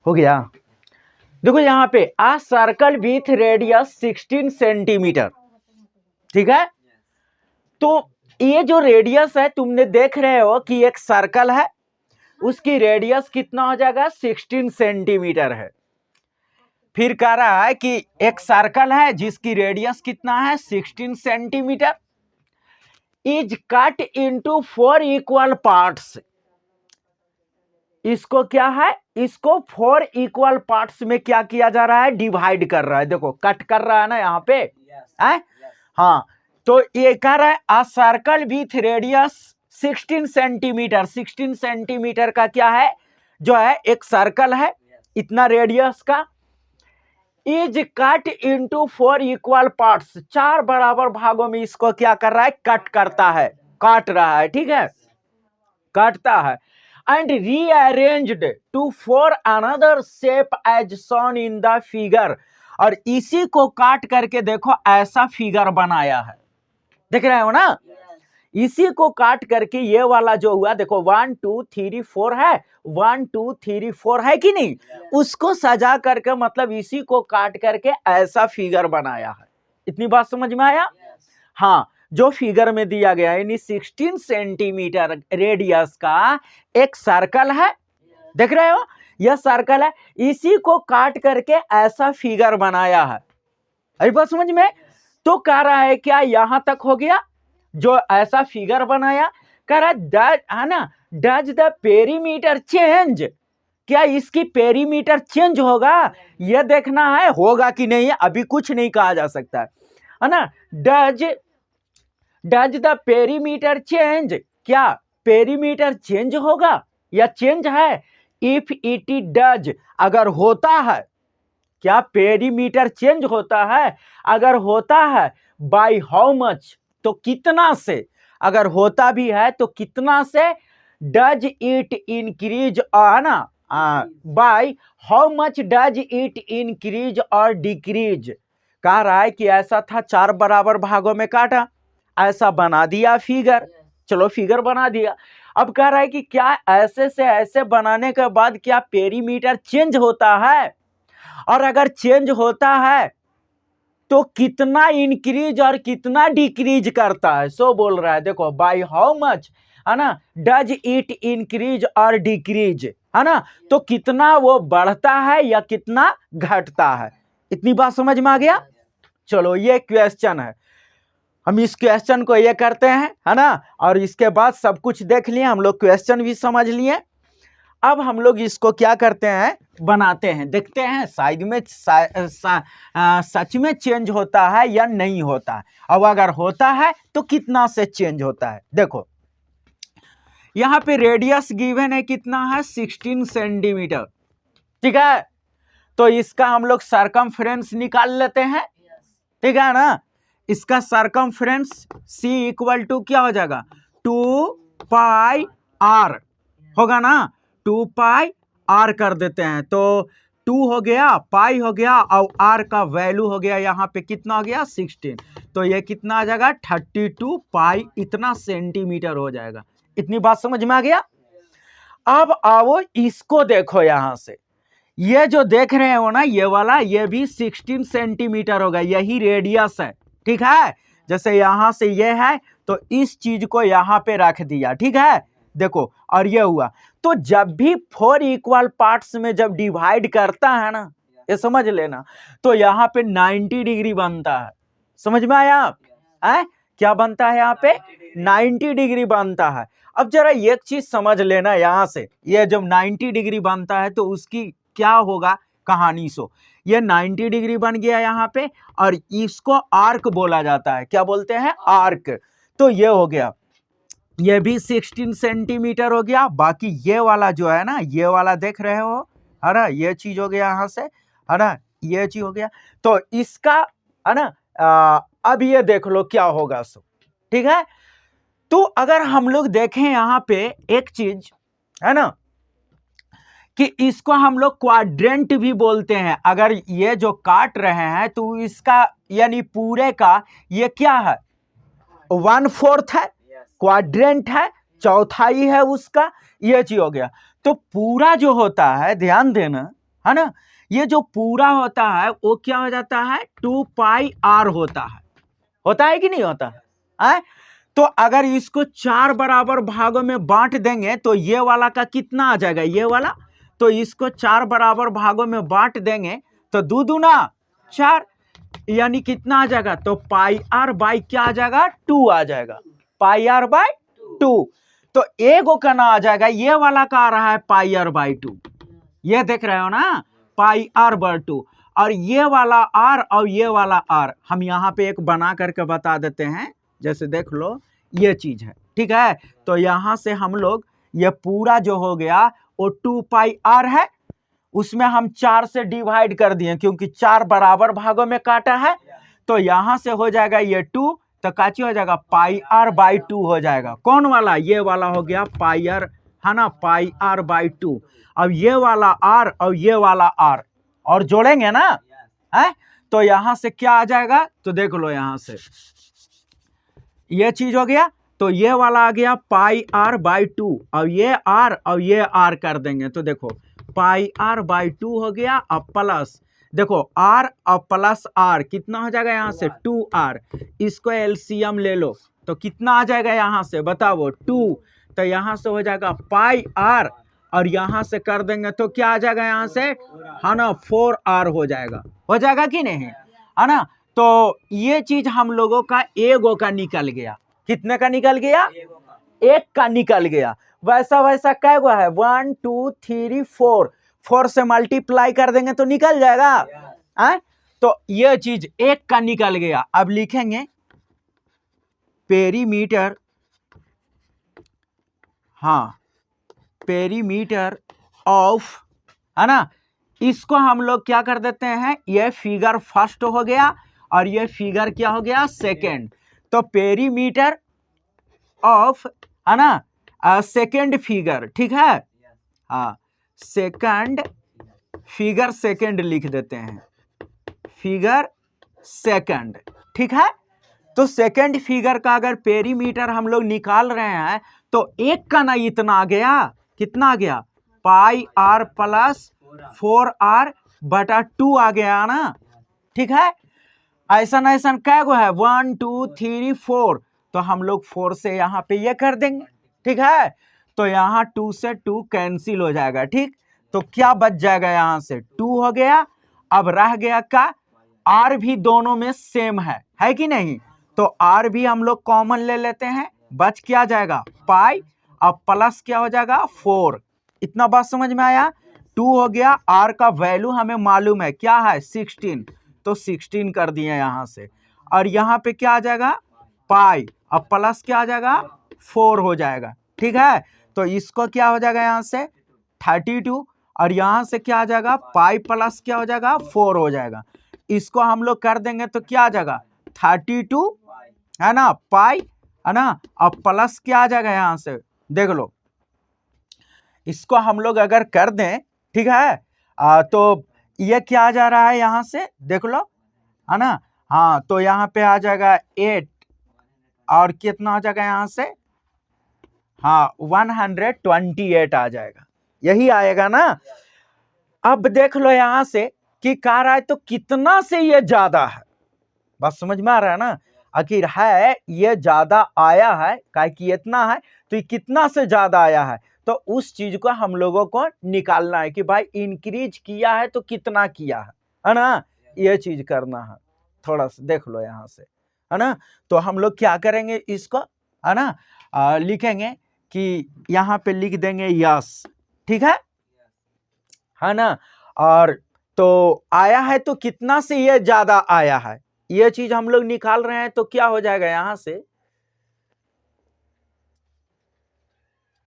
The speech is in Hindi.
हो गया। देखो यहाँ पे आ सर्कल विथ रेडियस 16 सेंटीमीटर, ठीक है। तो ये जो रेडियस है तुमने देख रहे हो कि एक सर्कल है, उसकी रेडियस कितना हो जाएगा 16 सेंटीमीटर है। फिर कह रहा है कि एक सर्कल है जिसकी रेडियस कितना है 16 centimetre, is cut into 4 equal parts. इसको क्या है, इसको 4 इक्वल पार्ट्स में क्या किया जा रहा है, डिवाइड कर रहा है। देखो कट कर रहा है ना यहाँ पे, है हाँ। तो ये कह रहा है a circle with radius 16 centimetre. 16 centimetre का क्या है, जो है एक सर्कल है इतना रेडियस का, is cut into 4 equal parts, 4 बराबर भागों में इसको क्या कर रहा है, कट करता है, काट रहा है, ठीक है, काटता है। And rearranged to for another shape as shown in the figure, और इसी को काट करके देखो ऐसा फिगर बनाया है, देख रहे हो ना। इसी को काट करके ये वाला जो हुआ देखो 1 2 3 4 है, 1 2 3 4 है कि नहीं, उसको सजा करके मतलब इसी को काट करके ऐसा फिगर बनाया है। इतनी बात समझ में आया। हाँ, जो फिगर में दिया गया यानी 16 सेंटीमीटर रेडियस का एक सर्कल है, देख रहे हो, यह सर्कल है, इसी को काट करके ऐसा फिगर बनाया है। अभी बात समझ में। तो कह रहा है क्या यहां तक हो गया, जो ऐसा फिगर बनाया, कह रहा है ना, डज द पेरीमीटर चेंज, क्या इसकी पेरीमीटर चेंज होगा, यह देखना है होगा कि नहीं, अभी कुछ नहीं कहा जा सकता है ना। डज द पेरीमीटर चेंज, क्या पेरीमीटर चेंज होगा या चेंज है। इफ इट डज, अगर होता है, क्या पेरीमीटर चेंज होता है, अगर होता है बाय हाउ मच, तो कितना से, अगर होता भी है तो कितना से, डज इट इंक्रीज है ना, by how much does it increase और डिक्रीज। कह रहा है कि ऐसा था 4 बराबर भागों में काटा, ऐसा बना दिया फिगर, चलो फिगर बना दिया। अब कह रहा है कि क्या ऐसे से ऐसे बनाने के बाद क्या पेरीमीटर चेंज होता है, और अगर चेंज होता है तो कितना इंक्रीज और कितना डिक्रीज करता है। सो बोल रहा है देखो बाय हाउ मच, है ना, डज इट इंक्रीज और डिक्रीज, है ना, तो कितना वो बढ़ता है या कितना घटता है। इतनी बात समझ में आ गया। चलो ये क्वेश्चन है, हम इस क्वेश्चन को ये करते हैं, है ना, और इसके बाद सब कुछ देख लिए हम लोग, क्वेश्चन भी समझ लिए। अब हम लोग इसको क्या करते हैं, बनाते हैं, देखते हैं साइड में सच में चेंज होता है या नहीं होता है। अब अगर होता है तो कितना से चेंज होता है। देखो यहाँ पे रेडियस गिवन है कितना है 16 सेंटीमीटर, ठीक है। तो इसका हम लोग सरकमफ्रेंस निकाल लेते हैं, ठीक है ना। इसका सरकमफ्रेंस C इक्वल टू क्या हो जाएगा 2 पाई r होगा ना, 2 पाई r कर देते हैं, तो 2 हो गया, पाई हो गया, और r का वैल्यू हो गया यहाँ पे कितना हो गया 16, तो ये कितना आ जाएगा 32 पाई इतना सेंटीमीटर हो जाएगा। इतनी बात समझ में आ गया। अब आओ इसको देखो, यहां से ये जो देख रहे हो ना ये वाला, ये भी 16 सेंटीमीटर होगा, यही रेडियस है, ठीक है। जैसे यहां से ये है तो इस चीज को यहां पे रख दिया, ठीक है, देखो, और ये हुआ। तो जब भी 4 इक्वल पार्ट्स में जब डिवाइड करता है ना, ये समझ लेना, तो यहाँ पे 90 डिग्री बनता है। समझ में आया है? क्या बनता है यहाँ पे 90 डिग्री बनता है। अब जरा एक चीज समझ लेना, यहां से ये जब 90 डिग्री बनता है तो उसकी क्या होगा कहानी। सो ये 90 डिग्री बन गया यहाँ पे, और इसको आर्क बोला जाता है, क्या बोलते हैं आर्क। तो ये हो गया, ये भी 16 सेंटीमीटर हो गया। बाकी ये वाला जो है ना, ये वाला देख रहे हो, है ना, ये चीज हो गया यहाँ से, है ना, ये चीज हो गया। तो इसका है ना, अब ये देख लो क्या होगा। सो ठीक है। तो अगर हम लोग देखें यहाँ पे एक चीज है ना, कि इसको हम लोग क्वाड्रेंट भी बोलते हैं। अगर ये जो काट रहे हैं तो इसका यानी पूरे का ये क्या है 1/4 है, क्वाड्रेंट है, चौथाई है उसका, ये चीज हो गया। तो पूरा जो होता है, ध्यान देना, है ना। ये जो पूरा होता है वो क्या हो जाता है 2 पाई आर होता है कि नहीं होता है। तो अगर इसको 4 बराबर भागों में बांट देंगे तो ये वाला का कितना आ जाएगा, ये वाला। तो इसको 4 बराबर भागों में बांट देंगे तो 2 दूना 4, यानी कितना आ जाएगा, तो पाई आर बाई क्या आ जाएगा 2 आ जाएगा, पाई आर बाई 2। तो एक का ना आ जाएगा, ये वाला का आ रहा है पाई आर बाई 2, ये देख रहे हो ना, पाई आर बाई 2। और ये वाला आर और ये वाला आर हम यहाँ पे एक बना करके बता देते हैं, जैसे देख लो ये चीज है, ठीक है। तो यहां से हम लोग ये पूरा जो हो गया वो 2 पाई आर है, उसमें हम 4 से डिवाइड कर दिए क्योंकि 4 बराबर भागों में काटा है। तो यहां से हो जाएगा ये 2, तो काची हो जाएगा पाई आर बाई 2 हो जाएगा। कौन वाला, ये वाला हो गया पाई आर, है ना, पाई आर बाई 2। अब ये वाला आर और ये वाला आर और जोड़ेंगे ना, है, तो यहां से क्या आ जाएगा, तो देख लो यहां से ये चीज हो गया। तो ये वाला आ गया पाई आर बाई 2 और ये आर कर देंगे तो देखो पाई आर बाई 2 हो गया। अब प्लस देखो आर और प्लस आर कितना हो जाएगा यहाँ से 2r, इसको एलसीएम ले लो तो कितना आ जाएगा यहाँ से बताओ 2। तो यहाँ से हो जाएगा पाई आर और यहाँ से कर देंगे तो क्या आ जाएगा यहाँ से, है ना, 4r हो जाएगा कि नहीं, है ना। तो ये चीज हम लोगों का एगो का निकल गया, कितने का निकल गया, एक का निकल गया। वैसा कै गो है 1 2 3 4 से मल्टीप्लाई कर देंगे तो निकल जाएगा, तो ये चीज एक का निकल गया। अब लिखेंगे पेरीमीटर, हाँ पेरीमीटर ऑफ, है ना, इसको हम लोग क्या कर देते हैं, ये फिगर फर्स्ट हो गया और ये फिगर क्या हो गया सेकंड। तो पेरीमीटर ऑफ, है ना, सेकंड फिगर, ठीक है, हाँ सेकंड फिगर सेकंड लिख देते हैं, फिगर सेकंड, ठीक है। तो सेकंड फिगर का अगर पेरीमीटर हम लोग निकाल रहे हैं तो एक का ना इतना आ गया, कितना आ गया, पाई आर प्लस 4r बटा 2 आ गया ना, ठीक है। ऐसा क्या गो है 1 2 3 4, तो हम लोग 4 से यहाँ पे ये कर देंगे, ठीक है। तो यहाँ 2 से 2 कैंसिल हो जाएगा, ठीक। तो क्या बच जाएगा, यहाँ से 2 हो गया। अब रह गया का r भी दोनों में सेम है कि नहीं, तो r भी हम लोग कॉमन ले लेते हैं, बच क्या जाएगा पाई, अब प्लस क्या हो जाएगा 4। इतना बात समझ में आया, 2 हो गया, r का वैल्यू हमें मालूम है क्या है 16, तो 16 कर दिए यहाँ से। और यहाँ पे क्या आ जाएगा पाई, अब प्लस क्या आ जाएगा 4 हो जाएगा, ठीक है। तो इसको क्या हो जाएगा यहाँ से 32 और यहाँ से क्या आ जाएगा पाई प्लस क्या हो जाएगा 4 हो जाएगा। इसको हम लोग कर देंगे तो क्या आ जाएगा 32, है ना, पाई, है ना, अब प्लस क्या आ जाएगा यहाँ से देख लो, इसको हम लोग अगर कर दें, ठीक है, तो ये क्या आ जा रहा है यहाँ से देख लो, है ना, हाँ तो यहाँ पे आ जाएगा 8 और कितना हो जाएगा यहाँ से, हाँ 128 आ जाएगा, यही आएगा ना। अब देख लो यहाँ से कि कह रहा है तो कितना से ये ज्यादा है, बस समझ में आ रहा है ना, आखिर है ये ज्यादा आया है क्या कि इतना है, तो ये कितना से ज्यादा आया है, तो उस चीज को हम लोगों को निकालना है कि भाई इंक्रीज किया है तो कितना किया है ना, ये चीज करना है। थोड़ा सा देख लो यहाँ से, है ना। तो हम लोग क्या करेंगे इसको, है ना, लिखेंगे कि यहाँ पे लिख देंगे यस, ठीक है ना। और तो आया है तो कितना से ये ज्यादा आया है, ये चीज हम लोग निकाल रहे हैं, तो क्या हो जाएगा यहाँ से